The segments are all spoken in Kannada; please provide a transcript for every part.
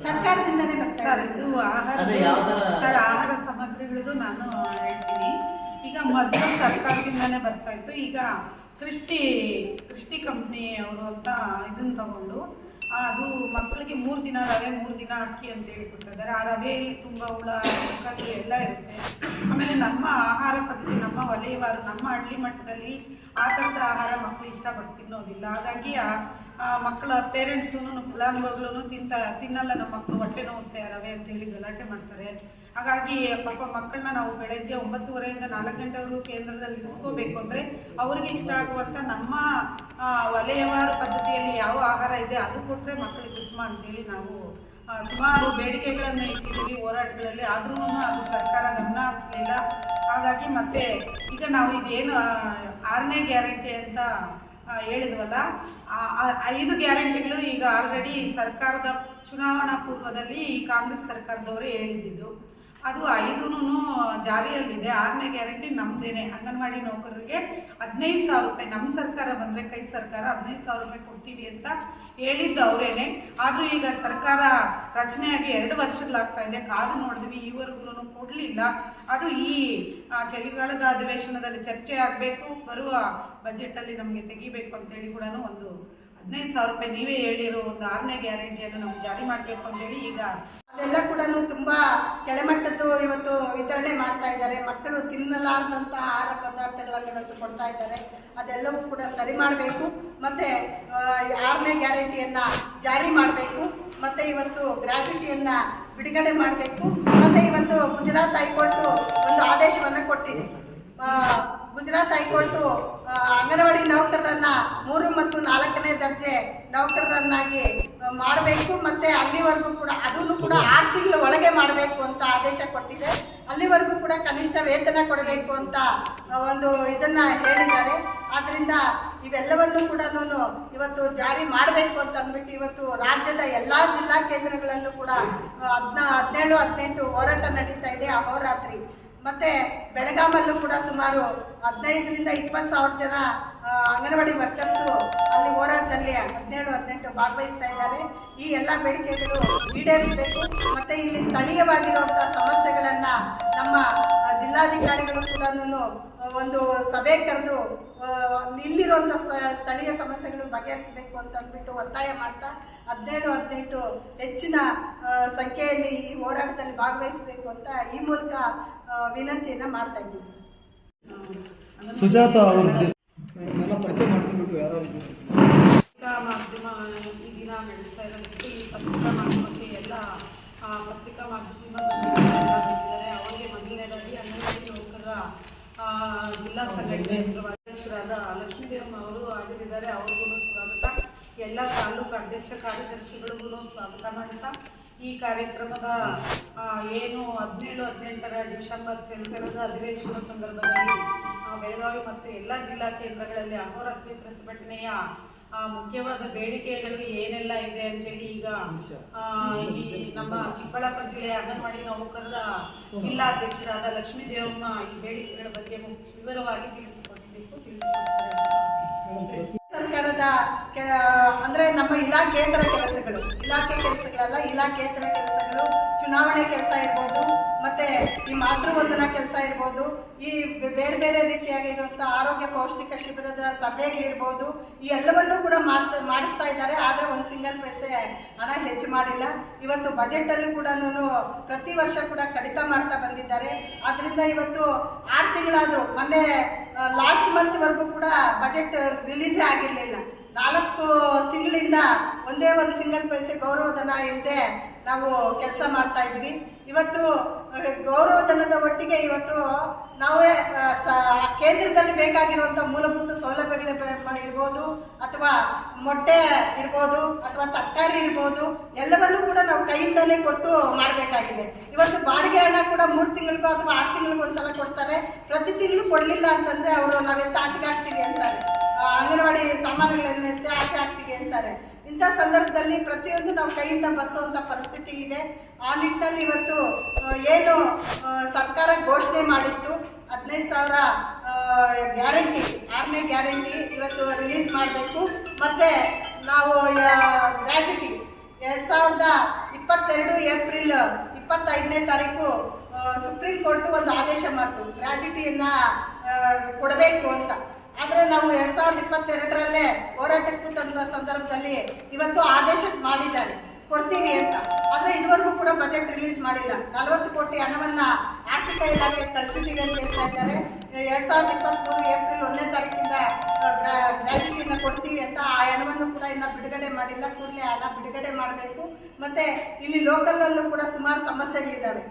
ಸರ್ಕಾರದಿಂದನೇ ಸರ್ ಇದು ಆಹಾರ ಸಾಮಗ್ರಿಗಳದು ನಾನು ಹೇಳ್ತೀನಿ. ಈಗ ಮೊದಲು ಸರ್ಕಾರದಿಂದನೇ ಬರ್ತಾ ಇತ್ತು. ಈಗ ಕ್ರಿಸ್ಟಿ ಕಂಪ್ನಿ ಅವರು ಅಂತ ಇದನ್ನ ತಗೊಂಡು ಅದು ಮಕ್ಕಳಿಗೆ 3 ದಿನ ರವೆ 3 ದಿನ ಅಕ್ಕಿ ಅಂತ ಹೇಳಿ ಕೊಡ್ತಿದ್ದಾರೆ. ಆ ರವೆಯಲ್ಲಿ ತುಂಬ ಹುಳ ಕಲ್ಲು ಎಲ್ಲ ಇರುತ್ತೆ. ಆಮೇಲೆ ನಮ್ಮ ಆಹಾರ ಪದ್ಧತಿ, ನಮ್ಮ ವಲಯವಾರು, ನಮ್ಮ ಹಳ್ಳಿ ಮಟ್ಟದಲ್ಲಿ ಆ ಥರದ ಆಹಾರ ಮಕ್ಕಳು ಇಷ್ಟಪಟ್ಟು ತಿನ್ನೋದಿಲ್ಲ. ಹಾಗಾಗಿ ಮಕ್ಕಳ ಪೇರೆಂಟ್ಸೂ ಫಲಾನುಭವಿಗಳು ತಿನ್ನಲ್ಲ, ನಮ್ಮ ಮಕ್ಕಳು ಹೊಟ್ಟೆ ನೋವುತ್ತೆ ರವೆ ಅಂತ ಹೇಳಿ ಗಲಾಟೆ ಮಾಡ್ತಾರೆ. ಹಾಗಾಗಿ ಪಾಪ ಮಕ್ಕಳನ್ನ ನಾವು ಬೆಳಗ್ಗೆ 9:30 4 ಗಂಟೆವರೆಗೂ ಕೇಂದ್ರದಲ್ಲಿ ಇರಿಸ್ಕೋಬೇಕು ಅಂದರೆ ಅವ್ರಿಗೆ ಇಷ್ಟ ಆಗುವಂಥ ನಮ್ಮ ವಲಯವಾರು ಪದ್ಧತಿಯಲ್ಲಿ ಯಾವ ಆಹಾರ ಇದೆ ಅದು ಕೊಟ್ಟರೆ ಮಕ್ಕಳಿಗೆ ಉತ್ತಮ ಅಂತೇಳಿ ನಾವು ಸುಮಾರು ಬೇಡಿಕೆಗಳನ್ನು ಇಟ್ಟಿದ್ದೀವಿ ಹೋರಾಟಗಳಲ್ಲಿ. ಆದ್ರೂ ಅದು ಸರ್ಕಾರ ಗಮನ ಹರಿಸಲಿಲ್ಲ. ಹಾಗಾಗಿ ಮತ್ತೆ ಈಗ ನಾವು ಇದೇನು 6ನೇ ಗ್ಯಾರಂಟಿ ಅಂತ ಹೇಳಿದ್ವಲ್ಲ, 5 ಗ್ಯಾರಂಟಿಗಳು ಈಗ ಆಲ್ರೆಡಿ ಸರ್ಕಾರದ ಚುನಾವಣಾ ಪೂರ್ವದಲ್ಲಿ ಕಾಂಗ್ರೆಸ್ ಸರ್ಕಾರದವರೇ ಹೇಳಿದ್ದು. ಅದು 5 ಜಾರಿಯಲ್ಲಿದೆ. 6ನೇ ಗ್ಯಾರಂಟಿ ನಮ್ಮದೇನೆ. ಅಂಗನವಾಡಿ ನೌಕರರಿಗೆ 15,000 ರೂಪಾಯಿ, ನಮ್ಮ ಸರ್ಕಾರ ಬಂದರೆ ಕೈ ಸರ್ಕಾರ 15,000 ರೂಪಾಯಿ ಕೊಡ್ತೀವಿ ಅಂತ ಹೇಳಿದ್ದು ಅವರೇನೆ. ಆದರೂ ಈಗ ಸರ್ಕಾರ ರಚನೆಯಾಗಿ 2 ವರ್ಷಗಳಾಗ್ತಾ ಇದೆ. ಕಾದು ನೋಡಿದ್ವಿ, ಈವರೆಗೂ ಕೊಡಲಿಲ್ಲ. ಅದು ಈ ಚಳಿಗಾಲದ ಅಧಿವೇಶನದಲ್ಲಿ ಚರ್ಚೆ ಆಗಬೇಕು, ಬರುವ ಬಜೆಟಲ್ಲಿ ನಮಗೆ ತೆಗಿಬೇಕು ಅಂತೇಳಿ ಕೂಡ ಒಂದು 15,000 ರೂಪಾಯಿ ನೀವೇ ಹೇಳಿರೋ ಒಂದು 6ನೇ ಗ್ಯಾರಂಟಿಯನ್ನು ನಾವು ಜಾರಿ ಮಾಡಬೇಕು ಅಂತೇಳಿ ಈಗ ಅದೆಲ್ಲ ಕೂಡ ತುಂಬ ಕೆಳಮಟ್ಟದ್ದು ಇವತ್ತು ವಿತರಣೆ ಮಾಡ್ತಾ ಇದ್ದಾರೆ. ಮಕ್ಕಳು ತಿನ್ನಲಾರ್ದಂಥ ಆಹಾರ ಪದಾರ್ಥಗಳನ್ನು ಇವತ್ತು ಕೊಡ್ತಾ ಇದ್ದಾರೆ. ಅದೆಲ್ಲವೂ ಕೂಡ ಸರಿ ಮಾಡಬೇಕು. ಮತ್ತು 6ನೇ ಗ್ಯಾರಂಟಿಯನ್ನು ಜಾರಿ ಮಾಡಬೇಕು. ಮತ್ತು ಇವತ್ತು ಗ್ರ್ಯಾಚ್ಯುಟಿಯನ್ನು ಬಿಡುಗಡೆ ಮಾಡಬೇಕು. ಮತ್ತು ಇವತ್ತು ಗುಜರಾತ್ ಹೈಕೋರ್ಟು ಒಂದು ಆದೇಶವನ್ನು ಕೊಟ್ಟಿದೆ. ಗುಜರಾತ್ ಹೈಕೋರ್ಟು ಅಂಗನವಾಡಿ ನೌಕರರನ್ನು 3 ಮತ್ತು 4ನೇ ದರ್ಜೆ ನೌಕರರನ್ನಾಗಿ ಮಾಡಬೇಕು. ಮತ್ತು ಅಲ್ಲಿವರೆಗೂ ಕೂಡ ಅದನ್ನು ಕೂಡ 6 ತಿಂಗಳ ಒಳಗೆ ಮಾಡಬೇಕು ಅಂತ ಆದೇಶ ಕೊಟ್ಟಿದೆ. ಅಲ್ಲಿವರೆಗೂ ಕೂಡ ಕನಿಷ್ಠ ವೇತನ ಕೊಡಬೇಕು ಅಂತ ಒಂದು ಇದನ್ನು ಹೇಳಿದ್ದಾರೆ. ಆದ್ದರಿಂದ ಇವೆಲ್ಲವನ್ನು ಕೂಡ ಇವತ್ತು ಜಾರಿ ಮಾಡಬೇಕು ಅಂತ ಅಂದ್ಬಿಟ್ಟು ಇವತ್ತು ರಾಜ್ಯದ ಎಲ್ಲ ಜಿಲ್ಲಾ ಕೇಂದ್ರಗಳಲ್ಲೂ ಕೂಡ 17, 18 ಹೋರಾಟ ನಡೀತಾ ಇದೆ, ಅಹೋರಾತ್ರಿ. ಮತ್ತು ಬೆಳಗಾಮಲ್ಲೂ ಕೂಡ ಸುಮಾರು 15ರಿಂದ 20,000 ಜನ ಅಂಗನವಾಡಿ ವರ್ಕರ್ಸು ಅಲ್ಲಿ ಹೋರಾಟದಲ್ಲಿ 17, 18 ಭಾಗವಹಿಸ್ತಾ ಇದ್ದಾರೆ. ಈ ಎಲ್ಲ ಬೇಡಿಕೆಗಳು ಈಡೇರಿಸಬೇಕು. ಮತ್ತು ಇಲ್ಲಿ ಸ್ಥಳೀಯವಾಗಿರುವಂಥ ಸಮಸ್ಯೆಗಳನ್ನು ನಮ್ಮ ಜಿಲ್ಲಾಧಿಕಾರಿಗಳು ಕೂಡ ಒಂದು ಸಭೆ ಕರೆದು ಇಲ್ಲಿರುವಂಥ ಸ್ಥಳೀಯ ಸಮಸ್ಯೆಗಳು ಬಗೆಹರಿಸಬೇಕು ಅಂತ ಅಂದ್ಬಿಟ್ಟು ಒತ್ತಾಯ ಮಾಡ್ತಾ 17, 18 ಹೆಚ್ಚಿನ ಸಂಖ್ಯೆಯಲ್ಲಿ ಈ ಹೋರಾಟದಲ್ಲಿ ಭಾಗವಹಿಸಬೇಕು ಅಂತ ಈ ಮೂಲಕ ವಿನಂತಿಯನ್ನು ಮಾಡ್ತಾ ಇದ್ದೀವಿ ಸರ್. ಸುಜಾತ ಅವರು ಪತ್ರಿಕಾ ಮಾಧ್ಯಮ ಈ ದಿನ ನಡೆಸ್ತಾ ಇರೋದಕ್ಕೆ ಈ ಪತ್ರಿಕಾ ಮಾಧ್ಯಮಕ್ಕೆ ಎಲ್ಲ ಪತ್ರಿಕಾ ಮಾಧ್ಯಮದಲ್ಲಿದ್ದಾರೆ. ಅವರಿಗೆ ಮೊದಲನೇದಾಗಿ ಅಂಗನವಾಡಿ ನೌಕರರ ಜಿಲ್ಲಾ ಸಂಘಟನೆ ಅಧ್ಯಕ್ಷರಾದ ಲಕ್ಷ್ಮೀದೇವಮ್ಮ ಅವರು ಹಾಜರಿದ್ದಾರೆ. ಅವ್ರಿಗೂ ಸ್ವಾಗತ. ಎಲ್ಲ ತಾಲೂಕು ಅಧ್ಯಕ್ಷ ಕಾರ್ಯದರ್ಶಿಗಳಿಗೂ ಸ್ವಾಗತ ಮಾಡ್ತಾ ಈ ಕಾರ್ಯಕ್ರಮದ ಏನು 17, 18 ಡಿಸೆಂಬರ್ ಚಳಿಗಾಲದ ಅಧಿವೇಶನ ಸಂದರ್ಭದಲ್ಲಿ ಬೆಳಗಾವಿ ಮತ್ತು ಎಲ್ಲ ಜಿಲ್ಲಾ ಕೇಂದ್ರಗಳಲ್ಲಿ ಅಹೋರಾತ್ರಿ ಪ್ರತಿಭಟನೆಯ ಮುಖ್ಯವಾದ ಬೇಡಿಕೆಗಳು ಏನೆಲ್ಲ ಇದೆ ಅಂತೇಳಿ ಈಗ ಈ ನಮ್ಮ ಚಿಕ್ಕಬಳ್ಳಾಪುರ ಜಿಲ್ಲೆಯ ಅಂಗನವಾಡಿ ನೌಕರರ ಜಿಲ್ಲಾಧ್ಯಕ್ಷರಾದ ಲಕ್ಷ್ಮೀದೇವಮ್ಮ ಈ ಬೇಡಿಕೆಗಳ ಬಗ್ಗೆ ವಿವರವಾಗಿ ತಿಳಿಸ್ಕೊಡ್ತಾರೆ. ಸರ್ಕಾರದ ಅಂದರೆ ನಮ್ಮ ಇಲಾಖೇತರ ಕೆಲಸಗಳು, ಇಲಾಖೆ ಕೆಲಸಗಳಲ್ಲ, ಇಲಾಖೇತರ ಕೆಲಸಗಳು, ಚುನಾವಣೆ ಕೆಲಸ ಇರ್ಬೋದು, ಮತ್ತು ಈ ಮಾತೃವಂದನಾ ಕೆಲಸ ಇರ್ಬೋದು, ಈ ಬೇರೆ ಬೇರೆ ರೀತಿಯಾಗಿರುವಂಥ ಆರೋಗ್ಯ ಪೌಷ್ಟಿಕ ಶಿಬಿರದ ಸಭೆಗಳಿರ್ಬೋದು, ಈ ಎಲ್ಲವನ್ನೂ ಕೂಡ ಮಾಡಿಸ್ತಾ ಇದ್ದಾರೆ. ಆದರೆ ಒಂದು ಸಿಂಗಲ್ ಪೈಸೆ ಹಣ ಹೆಚ್ಚು ಮಾಡಿಲ್ಲ. ಇವತ್ತು ಬಜೆಟಲ್ಲೂ ಕೂಡ ಪ್ರತಿ ವರ್ಷ ಕೂಡ ಕಡಿತ ಮಾಡ್ತಾ ಬಂದಿದ್ದಾರೆ. ಆದ್ದರಿಂದ ಇವತ್ತು 6 ತಿಂಗಳಾದರೂ ಮೊನ್ನೆ ಲಾಸ್ಟ್ ಮಂತ್ವರೆಗೂ ಕೂಡ ಬಜೆಟ್ ರಿಲೀಸೇ ಆಗಿರಲಿಲ್ಲ. 4 ತಿಂಗಳಿಂದ ಒಂದೇ ಒಂದು ಸಿಂಗಲ್ ಪೈಸೆ ಗೌರವಧನ ಇಲ್ಲದೆ ನಾವು ಕೆಲಸ ಮಾಡ್ತಾ ಇದ್ವಿ. ಇವತ್ತು ಗೌರವಧನದ ಒಟ್ಟಿಗೆ ಇವತ್ತು ನಾವೇ ಕೇಂದ್ರದಲ್ಲಿ ಬೇಕಾಗಿರುವಂಥ ಮೂಲಭೂತ ಸೌಲಭ್ಯಗಳು ಇರ್ಬೋದು, ಅಥವಾ ಮೊಟ್ಟೆ ಇರ್ಬೋದು, ಅಥವಾ ತರಕಾರಿ ಇರ್ಬೋದು, ಎಲ್ಲವನ್ನೂ ಕೂಡ ನಾವು ಕೈಯಿಂದಲೇ ಕೊಟ್ಟು ಮಾಡಬೇಕಾಗಿದೆ. ಇವತ್ತು ಬಾಡಿಗೆ ಹಣ ಕೂಡ 3 ತಿಂಗಳಿಗೂ ಅಥವಾ 6 ತಿಂಗಳಿಗೂ ಒಂದ್ಸಲ ಕೊಡ್ತಾರೆ. ಪ್ರತಿ ತಿಂಗಳು ಕೊಡಲಿಲ್ಲ ಅಂತಂದರೆ ಅವರು ನಾವೆತ್ತ ಆಚೆಗೆ ಹಾಕ್ತೀವಿ ಅಂತಾರೆ, ಅಂಗನವಾಡಿ ಸಾಮಾನುಗಳನ್ನು ಎತ್ತಿ ಆಚೆ ಹಾಕ್ತೀವಿ ಅಂತಾರೆ. ಇಂಥ ಸಂದರ್ಭದಲ್ಲಿ ಪ್ರತಿಯೊಂದು ನಾವು ಕೈಯಿಂದ ಬರ್ಸುವಂಥ ಪರಿಸ್ಥಿತಿ ಇದೆ. ಆ ನಿಟ್ಟಿನಲ್ಲಿ ಇವತ್ತು ಏನು ಸರ್ಕಾರ ಘೋಷಣೆ ಮಾಡಿತ್ತು 15,000 ಗ್ಯಾರಂಟಿ, 6ನೇ ಗ್ಯಾರಂಟಿ ಇವತ್ತು ರಿಲೀಸ್ ಮಾಡಬೇಕು. ಮತ್ತು ನಾವು ಗ್ರ್ಯಾಚ್ಯುಟಿ 2022 ಏಪ್ರಿಲ್ 25ನೇ ತಾರೀಕು ಸುಪ್ರೀಂ ಕೋರ್ಟ್ ಒಂದು ಆದೇಶ ಮಾಡಿತು ಗ್ರಾಜ್ಯುಟಿಯನ್ನು ಕೊಡಬೇಕು ಅಂತ. ಆದರೆ ನಾವು 2022ರಲ್ಲೇ ಹೋರಾಟಕ್ಕೆ ಕೂತಂಥ ಸಂದರ್ಭದಲ್ಲಿ ಇವತ್ತು ಆದೇಶ ಮಾಡಿದ್ದಾರೆ ಕೊಡ್ತೀವಿ ಅಂತ. ಆದರೆ ಇದುವರೆಗೂ ಕೂಡ ಬಜೆಟ್ ರಿಲೀಸ್ ಮಾಡಿಲ್ಲ. 40 ಕೋಟಿ ಹಣವನ್ನು ಆರ್ಥಿಕ ಇಲಾಖೆಗೆ ಕಳಿಸಿದ್ದೀವಿ ಅಂತ ಹೇಳ್ತಾ ಇದ್ದಾರೆ. 2023 ಏಪ್ರಿಲ್ 1ನೇ ತಾರೀಕಿಂದ ಗ್ರಾಜ್ಯುಟಿಯನ್ನು ಕೊಡ್ತೀವಿ ಅಂತ. ಆ ಹಣವನ್ನು ಕೂಡ ಇನ್ನು ಬಿಡುಗಡೆ ಮಾಡಿಲ್ಲ. ಕೂಡಲೇ ಹಣ ಬಿಡುಗಡೆ ಮಾಡಬೇಕು. ಮತ್ತೆ ಇಲ್ಲಿ ಲೋಕಲಲ್ಲೂ ಕೂಡ ಸುಮಾರು ಸಮಸ್ಯೆಗಳಿದ್ದಾವೆ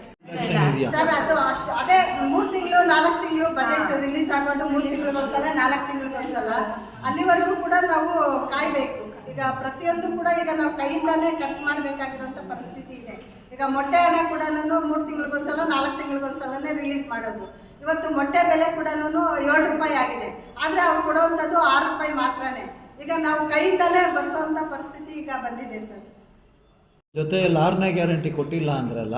ಸರ್. ಅದು ಅದೇ 3 ತಿಂಗಳು 4 ತಿಂಗಳು ಬಜೆಟ್ ರಿಲೀಸ್ ಆಗೋದು 3 ತಿಂಗಳಿಗೊಂದ್ಸಲ 4 ತಿಂಗಳಿಗೊಂದ್ಸಲ. ಅಲ್ಲಿವರೆಗೂ ಕೂಡ ನಾವು ಕಾಯಬೇಕು. ಈಗ ಪ್ರತಿಯೊಂದು ಕೂಡ ಈಗ ನಾವು ಕೈಯಿಂದಾನೇ ಖರ್ಚು ಮಾಡಬೇಕಾಗಿರುವಂಥ ಪರಿಸ್ಥಿತಿ ಇದೆ. ಈಗ ಮೊಟ್ಟೆ ಹಣ ಕೂಡ 3 ತಿಂಗಳಿಗೊಂದ್ಸಲ 4 ತಿಂಗಳಿಗೊಂದ್ಸಲನೇ ರಿಲೀಸ್ ಮಾಡೋದು. ಇವತ್ತು ಮೊಟ್ಟೆ ಬೆಲೆ ಕೂಡ 7 ರೂಪಾಯಿ ಆಗಿದೆ. ಆದರೆ ಅವ್ರು ಕೊಡುವಂಥದ್ದು 6 ರೂಪಾಯಿ ಮಾತ್ರನೇ. ಈಗ ನಾವು ಕೈಯಿಂದಾನೇ ಬರ್ಸೋವಂಥ ಪರಿಸ್ಥಿತಿ ಈಗ ಬಂದಿದೆ ಸರ್. ಜೊತೆಯಲ್ಲಿ 6ನೇ ಗ್ಯಾರಂಟಿ ಕೊಟ್ಟಿಲ್ಲ ಅಂದ್ರಲ್ಲ,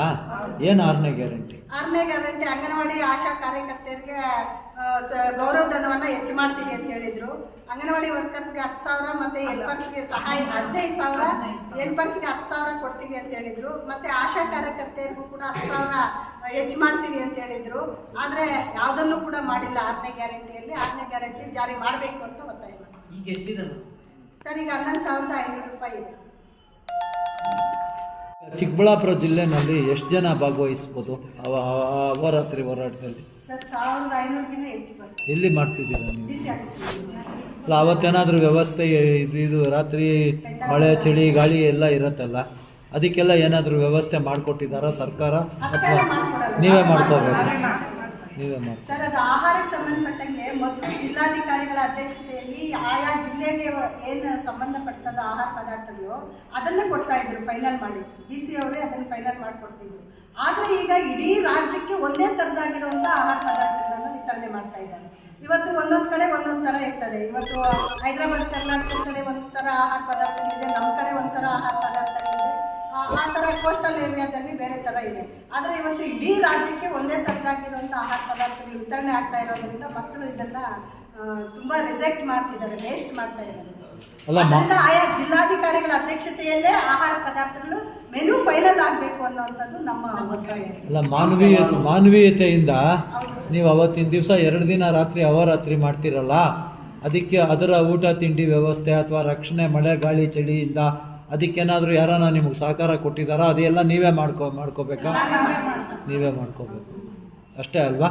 ಏನು 6ನೇ ಗ್ಯಾರಂಟಿ? 6ನೇ ಗ್ಯಾರಂಟಿ ಅಂಗನವಾಡಿ ಆಶಾ ಕಾರ್ಯಕರ್ತೆಯರಿಗೆ ಗೌರವಧನವನ್ನು ಹೆಚ್ಚು ಮಾಡ್ತೀವಿ ಅಂತ ಹೇಳಿದ್ರು. ಅಂಗನವಾಡಿ ವರ್ಕರ್ಸ್ಗೆ 10,000 ಮತ್ತು ಹೆಲ್ಪರ್ಸ್ಗೆ ಸಹಾಯ 15,000, ಹೆಲ್ಪರ್ಸ್ಗೆ 10,000 ಕೊಡ್ತೀವಿ ಅಂತ ಹೇಳಿದ್ರು. ಮತ್ತು ಆಶಾ ಕಾರ್ಯಕರ್ತೆಯರಿಗೂ ಕೂಡ 10,000 ಹೆಚ್ಚು ಮಾಡ್ತೀವಿ ಅಂತ ಹೇಳಿದ್ರು. ಆದರೆ ಯಾವುದನ್ನು ಕೂಡ ಮಾಡಿಲ್ಲ 6ನೇ ಗ್ಯಾರಂಟಿಯಲ್ಲಿ. 6ನೇ ಗ್ಯಾರಂಟಿ ಜಾರಿ ಮಾಡಬೇಕು ಅಂತ ಒತ್ತಾಯ ಮಾಡಿ. ಈಗ ಎಷ್ಟಿದೆ ಸರ್? ಈಗ 11,500 ರೂಪಾಯಿ ಇದೆ. ಚಿಕ್ಕಬಳ್ಳಾಪುರ ಜಿಲ್ಲೆನಲ್ಲಿ ಎಷ್ಟು ಜನ ಭಾಗವಹಿಸ್ಬೋದು ಅಹೋರಾತ್ರಿ ಹೋರಾಟದಲ್ಲಿ? ಸರ್ 1,500ಗಿಂತ ಹೆಚ್ಚು ಬರ್ತದೆ. ಎಲ್ಲಿ ಮಾಡ್ತಿದ್ದೀರಾ ನೀವು? D C office. ಅಲ್ಲ, ಅವತ್ತೇನಾದರೂ ವ್ಯವಸ್ಥೆ ಇದು ರಾತ್ರಿ ಮಳೆ ಚಳಿ ಗಾಳಿ ಎಲ್ಲ ಇರುತ್ತಲ್ಲ, ಅದಕ್ಕೆಲ್ಲ ಏನಾದರೂ ವ್ಯವಸ್ಥೆ ಮಾಡಿಕೊಟ್ಟಿದ್ದಾರಾ ಸರ್ಕಾರ ಅಥವಾ ನೀವೇ ಮಾಡ್ಕೋಬೇಕು? ನೀವೇ ಮಾಡಿ ಸರ್. ಅದು ಆಹಾರಕ್ಕೆ ಸಂಬಂಧಪಟ್ಟಂಗೆ ಮೊದಲು ಜಿಲ್ಲಾಧಿಕಾರಿಗಳ ಅಧ್ಯಕ್ಷತೆಯಲ್ಲಿ ಆಯಾ ಜಿಲ್ಲೆಗೆ ಏನು ಸಂಬಂಧಪಟ್ಟದ ಆಹಾರ ಪದಾರ್ಥಗಳು ಅದನ್ನು ಕೊಡ್ತಾ ಇದ್ರು ಫೈನಲ್ ಮಾಡಿ. ಡಿ ಸಿ ಅವರೇ ಅದನ್ನು ಫೈನಲ್ ಮಾಡಿಕೊಡ್ತಿದ್ರು. ಆದರೆ ಈಗ ಇಡೀ ರಾಜ್ಯಕ್ಕೆ ಒಂದೇ ಥರದಾಗಿರುವಂಥ ಆಹಾರ ಪದಾರ್ಥಗಳನ್ನು ವಿತರಣೆ ಮಾಡ್ತಾ ಇದ್ದಾರೆ. ಇವತ್ತು ಒಂದೊಂದು ಕಡೆ ಒಂದೊಂದು ಥರ ಇರ್ತದೆ. ಇವತ್ತು ಹೈದರಾಬಾದ್ ಕರ್ನಾಟಕದ ಕಡೆ ಒಂಥರ ಆಹಾರ ಪದಾರ್ಥಗಳಿದೆ, ನಮ್ಮ ಕಡೆ ಒಂಥರ ಆಹಾರ ಪದಾರ್ಥಗಳಿದೆ. ಆ ಥರ ಕೋಸ್ಟಲ್ ಏರಿಯಾದಲ್ಲಿ ಬೇರೆ ಥರ ಇದೆ. ಆದರೆ ಇವತ್ತು ಇಡೀ ರಾಜ್ಯಕ್ಕೆ ಒಂದೇ ಥರದಾಗಿರುವಂಥ ಆಹಾರ ಪದಾರ್ಥಗಳು ವಿತರಣೆ ಆಗ್ತಾ ಇರೋದ್ರಿಂದ ಮಕ್ಕಳು ಇದನ್ನು ತುಂಬ ರಿಜೆಕ್ಟ್ ಮಾಡ್ತಿದ್ದಾರೆ, ವೇಸ್ಟ್ ಮಾಡ್ತಾ ಇದ್ದಾರೆ. ಅದರಿಂದ ಆಯಾ ಜಿಲ್ಲಾಧಿಕಾರಿಗಳ ಅಧ್ಯಕ್ಷತೆಯಲ್ಲೇ ಆಹಾರ ಪದಾರ್ಥಗಳು ಮೆನು ಫೈನಲ್ ಆಗಬೇಕು ಅನ್ನುವಂಥದ್ದು ನಮ್ಮ ಒತ್ತಾಯ. ಅಲ್ಲ, ಮಾನವೀಯತೆಯಿಂದ ನೀವು ಅವತ್ತಿನ ದಿವಸ 2 ದಿನ ರಾತ್ರಿ ಅಹೋರಾತ್ರಿ ಮಾಡ್ತಿರಲ್ಲ, ಅದಕ್ಕೆ ಅದರ ಊಟ ತಿಂಡಿ ವ್ಯವಸ್ಥೆ ಅಥವಾ ರಕ್ಷಣೆ ಮಳೆ ಗಾಳಿ ಚಳಿಯಿಂದ ಅದಕ್ಕೇನಾದರೂ ಯಾರಾನ ನಿಮಗೆ ಸಹಕಾರ ಕೊಟ್ಟಿದ್ದಾರಾ? ಅದೆಲ್ಲ ನೀವೇ ಮಾಡ್ಕೋಬೇಕಾ? ನೀವೇ ಮಾಡ್ಕೋಬೇಕು ಅಷ್ಟೇ ಅಲ್ವಾ?